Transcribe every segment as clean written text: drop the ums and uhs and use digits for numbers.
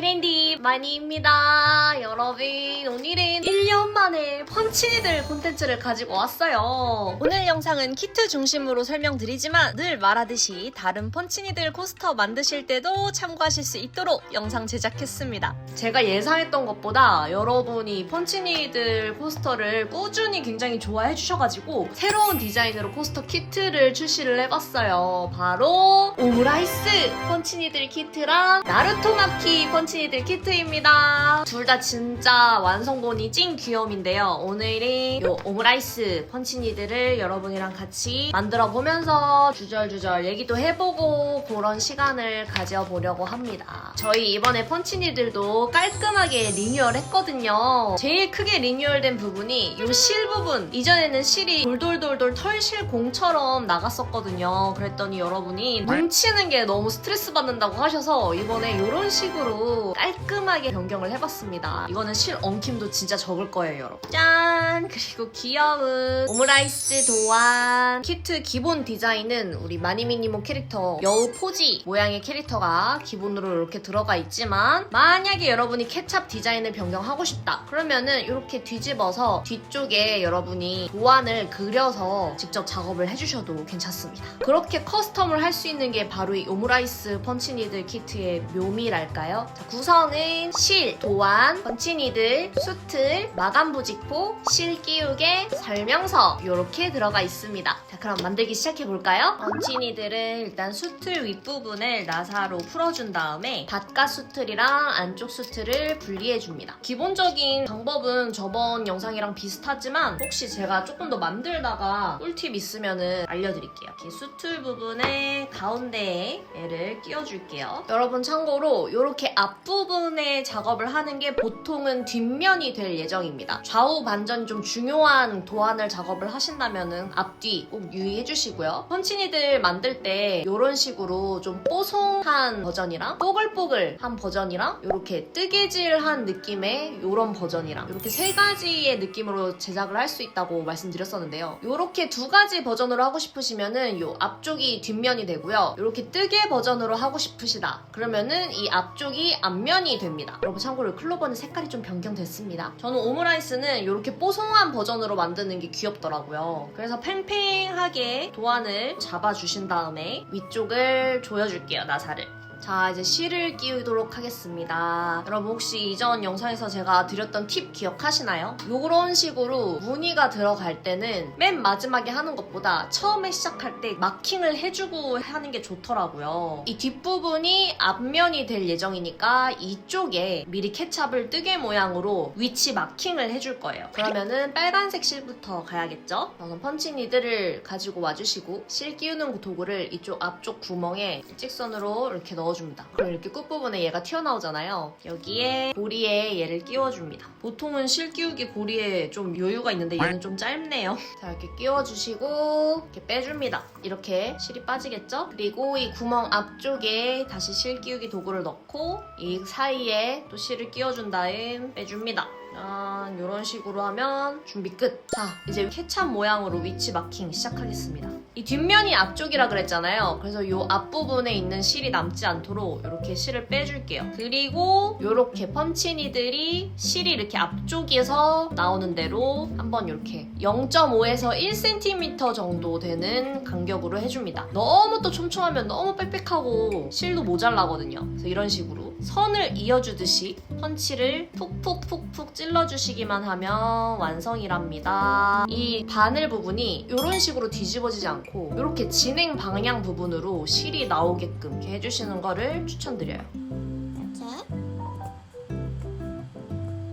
아이랜디 마니입니다. 여러분, 오늘은 1년 만에 펀치니들 콘텐츠를 가지고 왔어요. 오늘 영상은 키트 중심으로 설명드리지만 늘 말하듯이 다른 펀치니들 코스터 만드실 때도 참고하실 수 있도록 영상 제작했습니다. 제가 예상했던 것보다 여러분이 펀치니들 코스터를 꾸준히 굉장히 좋아해 주셔가지고 새로운 디자인으로 코스터 키트를 출시를 해봤어요. 바로 오므라이스 펀치니들 키트랑 나루토 마키 펀치니들 키트입니다. 둘 다 진짜 완성본이 찐 귀염인데요. 오늘은 이 오므라이스 펀치니들을 여러분이랑 같이 만들어 보면서 주절주절 얘기도 해보고 그런 시간을 가져보려고 합니다. 저희 이번에 펀치니들도 깔끔하게 리뉴얼 했거든요. 제일 크게 리뉴얼된 부분이 이 실 부분. 이전에는 실이 돌돌돌돌 털실 공처럼 나갔었거든요. 그랬더니 여러분이 뭉치는 게 너무 스트레스 받는다고 하셔서 이번에 이런 식으로 깔끔하게 변경을 해봤습니다. 이거는 실 엉킴도 진짜 적을 거예요, 여러분. 짠! 그리고 귀여운 오므라이스 도안 키트 기본 디자인은 우리 마니미니모 캐릭터 여우 포지 모양의 캐릭터가 기본으로 이렇게 들어가 있지만 만약에 여러분이 케찹 디자인을 변경하고 싶다 그러면은 이렇게 뒤집어서 뒤쪽에 여러분이 도안을 그려서 직접 작업을 해주셔도 괜찮습니다. 그렇게 커스텀을 할 수 있는 게 바로 이 오므라이스 펀치니들 키트의 묘미랄까요? 자, 구성은 실, 도안, 펀치니들, 수틀, 마감 부직포, 실 끼우개, 설명서 이렇게 들어가 있습니다. 자, 그럼 만들기 시작해볼까요? 펀치니들은 일단 수틀 윗부분을 나사로 풀어준 다음에 바깥 수틀이랑 안쪽 수틀을 분리해줍니다. 기본적인 방법은 저번 영상이랑 비슷하지만 혹시 제가 조금 더 만들다가 꿀팁 있으면 알려드릴게요. 이렇게 수틀 부분에 가운데에 얘를 끼워줄게요. 여러분 참고로 이렇게 앞부분에 작업을 하는 게 보통은 뒷면이 될 예정입니다. 좌우 반전이 좀 중요한 도안을 작업을 하신다면 앞뒤 꼭 유의해주시고요. 펀치니들 만들 때 이런 식으로 좀 뽀송한 버전이랑 뽀글뽀글한 버전이랑 이렇게 뜨개질한 느낌의 이런 버전이랑 이렇게 세 가지의 느낌으로 제작을 할 수 있다고 말씀드렸었는데요. 이렇게 두 가지 버전으로 하고 싶으시면은 이 앞쪽이 뒷면이 되고요. 이렇게 뜨개 버전으로 하고 싶으시다 그러면은 이 앞쪽이 앞면이 됩니다. 여러분 참고로 클로버는 색깔이 좀 변경됐습니다. 저는 오므라이스는 이렇게 뽀송한 버전으로 만드는 게 귀엽더라고요. 그래서 팽팽하게 도안을 잡아주신 다음에 위쪽을 조여줄게요, 나사를. 자, 이제 실을 끼우도록 하겠습니다. 여러분 혹시 이전 영상에서 제가 드렸던 팁 기억하시나요? 요런 식으로 무늬가 들어갈 때는 맨 마지막에 하는 것보다 처음에 시작할 때 마킹을 해주고 하는 게 좋더라고요. 이 뒷부분이 앞면이 될 예정이니까 이쪽에 미리 케찹을 뜨개 모양으로 위치 마킹을 해줄 거예요. 그러면은 빨간색 실부터 가야겠죠? 저는 펀치니들을 가지고 와주시고 실 끼우는 도구를 이쪽 앞쪽 구멍에 직선으로 이렇게 넣어줍니다. 그럼 이렇게 끝부분에 얘가 튀어나오잖아요. 여기에 고리에 얘를 끼워줍니다. 보통은 실 끼우기 고리에 좀 여유가 있는데 얘는 좀 짧네요. 자, 이렇게 끼워주시고 이렇게 빼줍니다. 이렇게 실이 빠지겠죠? 그리고 이 구멍 앞쪽에 다시 실 끼우기 도구를 넣고 이 사이에 또 실을 끼워준 다음 빼줍니다. 짠, 이런 식으로 하면 준비 끝. 자, 이제 케찹 모양으로 위치 마킹 시작하겠습니다. 이 뒷면이 앞쪽이라 그랬잖아요. 그래서 이 앞부분에 있는 실이 남지 않도록 이렇게 실을 빼줄게요. 그리고 이렇게 펀치니들이 실이 이렇게 앞쪽에서 나오는 대로 한번 이렇게 0.5에서 1cm 정도 되는 간격으로 해줍니다. 너무 또 촘촘하면 너무 빽빽하고 실도 모자라거든요. 그래서 이런 식으로 선을 이어주듯이 펀치를 푹푹푹푹 찔러주시기만 하면 완성이랍니다. 이 바늘 부분이 이런 식으로 뒤집어지지 않고 이렇게 진행 방향 부분으로 실이 나오게끔 이렇게 해주시는 거를 추천드려요.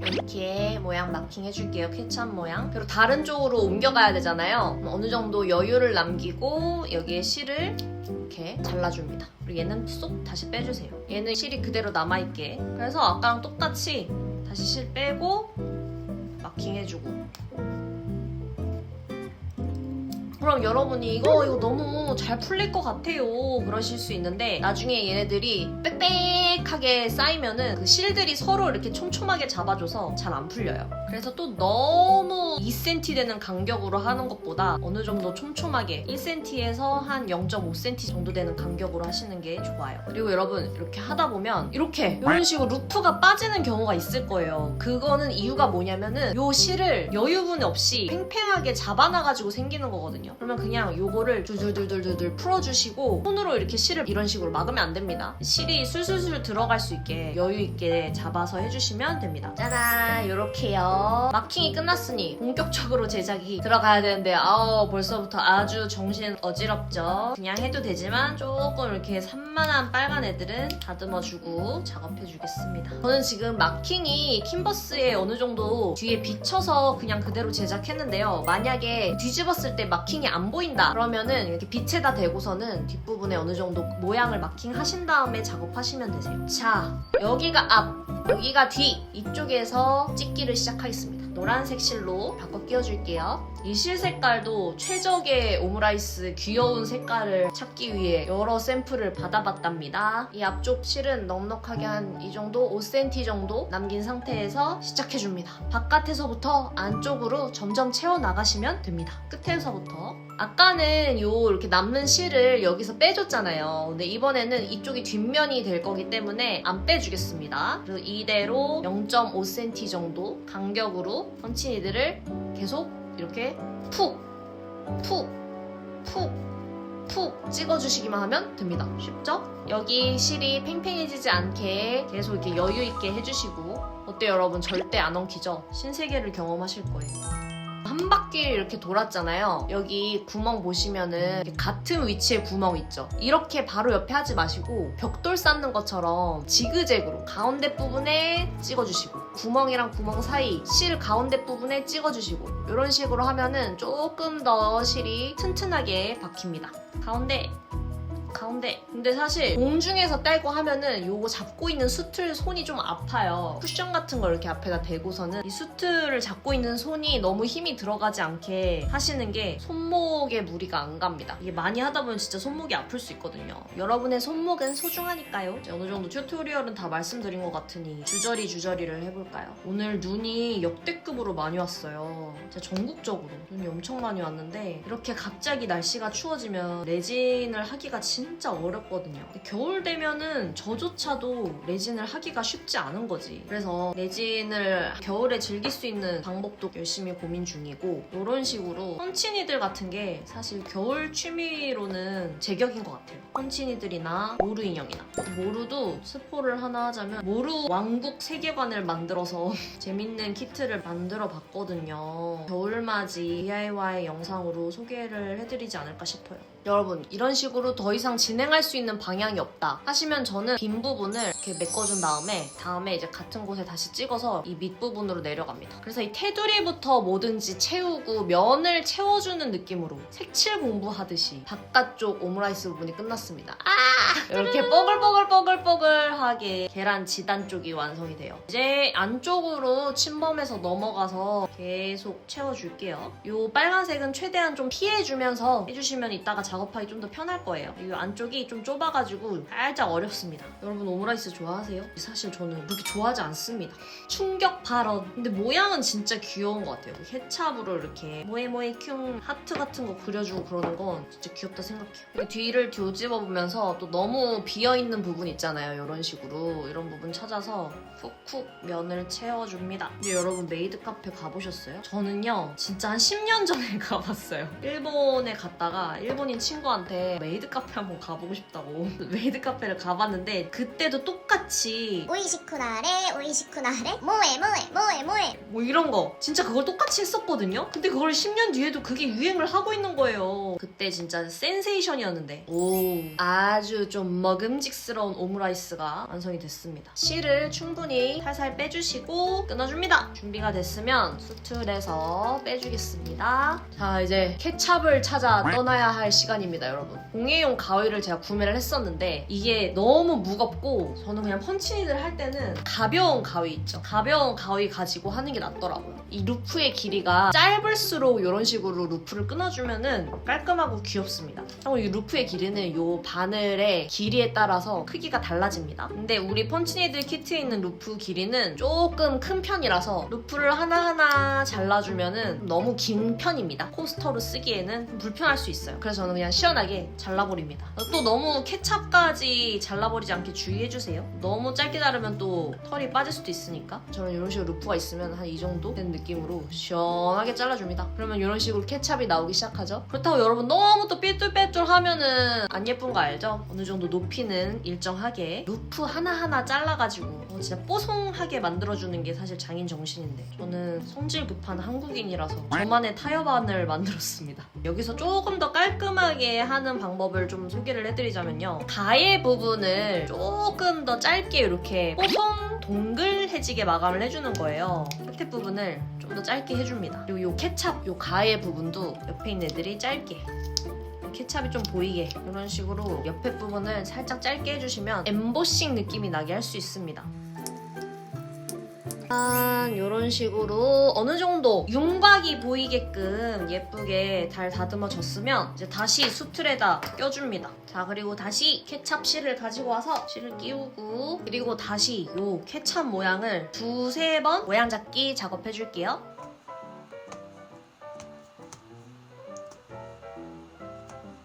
이렇게 모양 마킹 해줄게요. 케찹 모양. 그리고 다른 쪽으로 옮겨가야 되잖아요. 어느 정도 여유를 남기고 여기에 실을 이렇게 잘라줍니다. 그리고 얘는 쏙 다시 빼주세요. 얘는 실이 그대로 남아있게. 그래서 아까랑 똑같이 다시 실 빼고 마킹 해주고. 그럼 여러분이 이거 너무 잘 풀릴 것 같아요 그러실 수 있는데 나중에 얘네들이 빽빽하게 쌓이면은 그 실들이 서로 이렇게 촘촘하게 잡아줘서 잘 안 풀려요. 그래서 또 너무 2cm 되는 간격으로 하는 것보다 어느 정도 촘촘하게 1cm에서 한 0.5cm 정도 되는 간격으로 하시는 게 좋아요. 그리고 여러분 이렇게 하다 보면 이렇게 이런 식으로 루프가 빠지는 경우가 있을 거예요. 그거는 이유가 뭐냐면은 요 실을 여유분 없이 팽팽하게 잡아놔가지고 생기는 거거든요. 그러면 그냥 요거를 둘둘둘둘둘 풀어주시고 손으로 이렇게 실을 이런 식으로 막으면 안 됩니다. 실이 술술술 들어갈 수 있게 여유 있게 잡아서 해주시면 됩니다. 짜잔 요렇게요. 마킹이 끝났으니 본격적으로 제작이 들어가야 되는데 벌써부터 아주 정신 어지럽죠. 그냥 해도 되지만 조금 이렇게 산만한 빨간 애들은 다듬어주고 작업해주겠습니다. 저는 지금 마킹이 킨버스에 어느 정도 뒤에 비쳐서 그냥 그대로 제작했는데요. 만약에 뒤집었을 때 마킹이 안 보인다 그러면은 이렇게 빛에다 대고서는 뒷부분에 어느 정도 모양을 마킹하신 다음에 작업하시면 되세요. 자, 여기가 앞, 여기가 뒤, 이쪽에서 찍기를 시작하겠습니다. 노란색 실로 바꿔 끼워줄게요. 이 실 색깔도 최적의 오므라이스 귀여운 색깔을 찾기 위해 여러 샘플을 받아봤답니다. 이 앞쪽 실은 넉넉하게 한 이 정도 5cm 정도 남긴 상태에서 시작해줍니다. 바깥에서부터 안쪽으로 점점 채워나가시면 됩니다. 끝에서부터. 아까는 요 이렇게 남는 실을 여기서 빼줬잖아요. 근데 이번에는 이쪽이 뒷면이 될 거기 때문에 안 빼주겠습니다. 그래서 이대로 0.5cm 정도 간격으로 펀치니들을 계속 이렇게 푹 찍어주시기만 하면 됩니다. 쉽죠? 여기 실이 팽팽해지지 않게 계속 이렇게 여유 있게 해주시고 어때요 여러분? 절대 안 엉키죠? 신세계를 경험하실 거예요. 한 바퀴 이렇게 돌았잖아요. 여기 구멍 보시면은 같은 위치에 구멍 있죠. 이렇게 바로 옆에 하지 마시고 벽돌 쌓는 것처럼 지그재그로 가운데 부분에 찍어주시고 구멍이랑 구멍 사이 실 가운데 부분에 찍어주시고 이런 식으로 하면은 조금 더 실이 튼튼하게 박힙니다. 가운데. 근데 사실 공중에서 떼고 하면은 요거 잡고 있는 수틀 손이 좀 아파요. 쿠션 같은 걸 이렇게 앞에다 대고서는 이 수틀을 잡고 있는 손이 너무 힘이 들어가지 않게 하시는 게 손목에 무리가 안 갑니다. 이게 많이 하다 보면 진짜 손목이 아플 수 있거든요. 여러분의 손목은 소중하니까요. 어느 정도 튜토리얼은 다 말씀드린 것 같으니 주저리를 해볼까요? 오늘 눈이 역대급으로 많이 왔어요. 진짜 전국적으로 눈이 엄청 많이 왔는데 이렇게 갑자기 날씨가 추워지면 레진을 하기가 진짜 어렵거든요. 겨울 되면은 저조차도 레진을 하기가 쉽지 않은 거지. 그래서 레진을 겨울에 즐길 수 있는 방법도 열심히 고민 중이고 이런 식으로 펀치니들 같은 게 사실 겨울 취미로는 제격인 것 같아요. 펀치니들이나 모루 인형이나 모루도 스포를 하나 하자면 모루 왕국 세계관을 만들어서 재밌는 키트를 만들어 봤거든요. 겨울맞이 DIY 영상으로 소개를 해드리지 않을까 싶어요. 여러분 이런 식으로 더 이상 진행할 수 있는 방향이 없다 하시면 저는 빈 부분을 이렇게 메꿔준 다음에 이제 같은 곳에 다시 찍어서 이 밑부분으로 내려갑니다. 그래서 이 테두리부터 뭐든지 채우고 면을 채워주는 느낌으로 색칠 공부하듯이 바깥쪽 오므라이스 부분이 끝났습니다. 이렇게 뽀글뽀글하게 계란 지단 쪽이 완성이 돼요. 이제 안쪽으로 침범해서 넘어가서 계속 채워줄게요. 이 빨간색은 최대한 좀 피해주면서 해주시면 이따가 작업하기 좀 더 편할 거예요. 이 안쪽이 좀 좁아가지고 살짝 어렵습니다. 여러분 오므라이스 좋아하세요? 사실 저는 그렇게 좋아하지 않습니다. 충격 발언. 근데 모양은 진짜 귀여운 것 같아요. 케찹으로 이렇게 모에 큐 하트 같은 거 그려주고 그러는 건 진짜 귀엽다 생각해요. 뒤를 뒤집어보면서 또 너무 비어있는 부분 있잖아요. 이런 식으로 이런 부분 찾아서 쿡쿡 면을 채워줍니다. 근데 여러분 메이드 카페 가보셨어요? 저는요 진짜 한 10년 전에 가봤어요. 일본에 갔다가 일본인 친구한테 메이드 카페 한번 가보고 싶다고 메이드 카페를 가봤는데 그때도 똑같이 오이시쿠나레 모에 뭐 이런 거 진짜 그걸 똑같이 했었거든요. 근데 그걸 10년 뒤에도 그게 유행을 하고 있는 거예요. 그때 진짜 센세이션이었는데 아주 좀 먹음직스러운 오므라이스가 완성이 됐습니다. 실을 충분히 살살 빼주시고 끊어줍니다. 준비가 됐으면 수틀에서 빼주겠습니다. 자 이제 케찹을 찾아 떠나야 할 시간입니다. 여러분 공예용 가위 가위를 제가 구매를 했었는데 이게 너무 무겁고 저는 그냥 펀치니들 할 때는 가벼운 가위 있죠. 가벼운 가위 가지고 하는 게 낫더라고요. 이 루프의 길이가 짧을수록 이런 식으로 루프를 끊어주면은 깔끔하고 귀엽습니다. 그리고 이 루프의 길이는 이 바늘의 길이에 따라서 크기가 달라집니다. 근데 우리 펀치니들 키트에 있는 루프 길이는 조금 큰 편이라서 루프를 하나하나 잘라주면은 너무 긴 편입니다. 코스터로 쓰기에는 불편할 수 있어요. 그래서 저는 그냥 시원하게 잘라버립니다. 또 너무 케찹까지 잘라버리지 않게 주의해주세요. 너무 짧게 자르면 또 털이 빠질 수도 있으니까. 저는 이런 식으로 루프가 있으면 한 이 정도 된 느낌으로 시원하게 잘라줍니다. 그러면 이런 식으로 케찹이 나오기 시작하죠. 그렇다고 여러분 너무 또 삐뚤빼뚤 하면은 안 예쁜 거 알죠? 어느 정도 높이는 일정하게 루프 하나하나 잘라가지고 진짜 뽀송하게 만들어주는 게 사실 장인 정신인데 저는 성질 급한 한국인이라서 저만의 타협안을 만들었습니다. 여기서 조금 더 깔끔하게 하는 방법을 좀 소개를 해드리자면요. 가해 부분을 조금 더 짧게 이렇게 뽀송 동글해지게 마감을 해주는 거예요. 끝에 부분을 좀 더 짧게 해줍니다. 그리고 요 케찹, 요 가해 부분도 옆에 있는 애들이 짧게 케찹이 좀 보이게 이런 식으로 옆에 부분을 살짝 짧게 해주시면 엠보싱 느낌이 나게 할 수 있습니다. 이런 식으로 어느 정도 윤곽이 보이게끔 예쁘게 잘 다듬어졌으면 이제 다시 수틀에다 껴줍니다. 자, 그리고 다시 케찹 실을 가지고 와서 실을 끼우고 그리고 다시 요 케찹 모양을 두세 번 모양 잡기 작업해줄게요.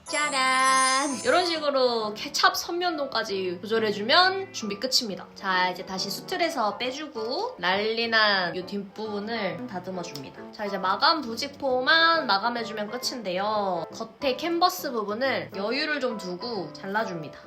짜란! 이런 식으로 케찹 선면도까지 조절해주면 준비 끝입니다. 자, 이제 다시 수틀에서 빼주고 난리난 이 뒷부분을 다듬어줍니다. 자, 이제 마감 부직포만 마감해주면 끝인데요. 겉에 캔버스 부분을 여유를 좀 두고 잘라줍니다.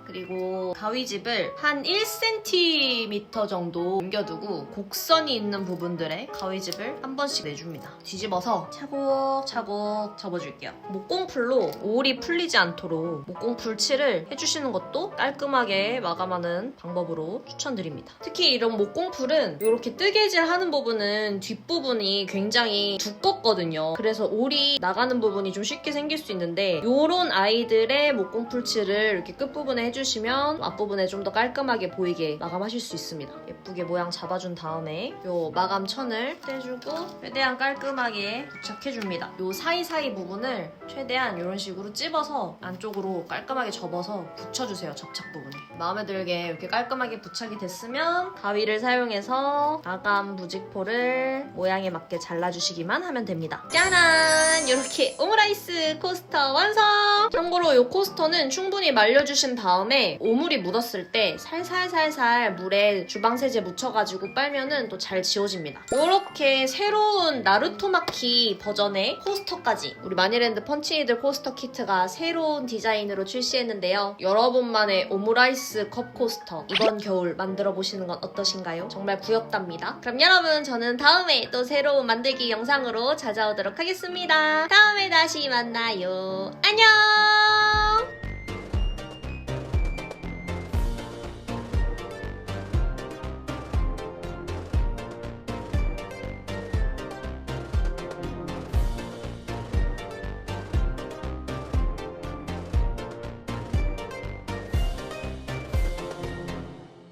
그리고 가위집을 한 1cm 정도 옮겨두고 곡선이 있는 부분들에 가위집을 한 번씩 내줍니다. 뒤집어서 차곡차곡 접어줄게요. 목공풀로 올이 풀리지 않도록 목공풀 칠을 해주시는 것도 깔끔하게 마감하는 방법으로 추천드립니다. 특히 이런 목공풀은 이렇게 뜨개질하는 부분은 뒷부분이 굉장히 두껍거든요. 그래서 올이 나가는 부분이 좀 쉽게 생길 수 있는데 이런 아이들의 목공풀 칠을 이렇게 끝부분에 해주시면 앞부분에 좀 더 깔끔하게 보이게 마감하실 수 있습니다. 예쁘게 모양 잡아준 다음에 요 마감 천을 떼주고 최대한 깔끔하게 부착해줍니다. 요 사이사이 부분을 최대한 이런 식으로 찝어서 안쪽으로 깔끔하게 접어서 붙여주세요. 접착 부분에. 마음에 들게 이렇게 깔끔하게 부착이 됐으면 가위를 사용해서 마감 부직포를 모양에 맞게 잘라주시기만 하면 됩니다. 짜란! 이렇게 오므라이스 코스터 완성! 참고로 이 코스터는 충분히 말려주신 다음에 오물이 묻었을 때 살살살살 물에 주방세제 묻혀가지고 빨면은 또 잘 지워집니다. 이렇게 새로운 나루토마키 버전의 코스터까지 우리 마니랜드 펀치니들 코스터 키트가 새로운 디자인으로 출시했는데요. 여러분만의 오므라이스 컵 코스터 이번 겨울 만들어보시는 건 어떠신가요? 정말 부럽답니다. 그럼 여러분 저는 다음에 또 새로운 만들기 영상으로 찾아오도록 하겠습니다. 다음에 다시 만나요. 안녕!